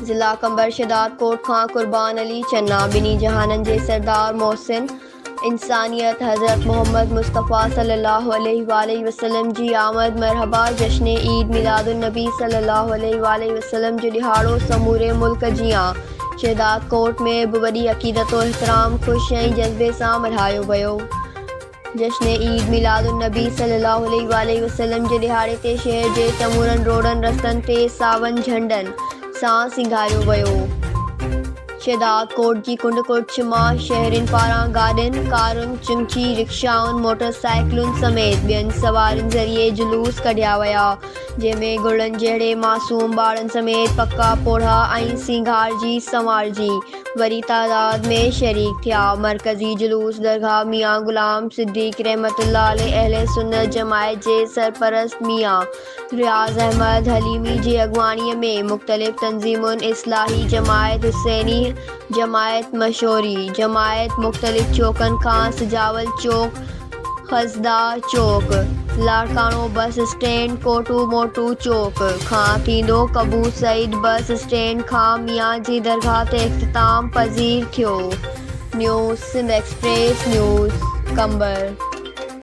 ज़िला कंबर शदाद कोट खां कुर्बान अली चन्ना बिनी जहानन जे सरदार मोहसिन इंसानियत हज़रत मोहम्मद मुस्तफ़ा सल्लल्लाहु अलैहि वसल्लम जी आमद मरहबा जश्न ईद मिलादुन्नबी सल्लल्लाहु अलैहि वसल्लम जो ॾिहाड़ो समूरे मुल्क जियां शहदाद कोट में बि वॾी अक़ीदत व एहतराम ख़ुश ऐं जज़्बे सां मल्हायो वियो। जश्न ईद मिलादुन्नबी सल्लल्लाहु अलैहि वसल्लम जे ॾिहाड़े ते शहर जे समूरनि रोडनि रस्तनि ते सावन झंडनि सां सिंगारियो वियो। शहदाद कोट जी कुंड कुर्छ मां शहरिन पारां गाॾियुनि कारुनि चिमची रिक्शाउनि मोटरसाइकिलुनि समेत ॿियनि सवारियुनि ज़रिए जुलूस कढिया विया जंहिंमें गुड़नि जहिड़े मासूम ॿारनि समेत पका पोढ़ा ऐं सिंगारजी संवारजी वरी तादाद में शरीक थिया। मरकज़ी जुलूस दरगाह मियां गुलाम सिद्दीक़ रहमतुल्लाह अलैह अहले सुन्नत जमायत जे सरपरस्त मियां रियाज़ अहमद हलीमी जी अॻुवाणीअ में मुख़्तलिफ़ तंज़ीमुनि इस्लाही जमायत हुसैनी जमायत मशोरी जमायत मुख़्तलिफ़ चौकनि खां सजावल चौक हसदा चौक लाड़काणो बस स्टैंड कोटू मोटू चौक खां थींदो कबू सईद बस स्टैंड खां मियां जी दरगाह ते इख़्तिताम पज़ीर थियो। न्यूज़ सिंध एक्सप्रेस न्यूज़ कंबर।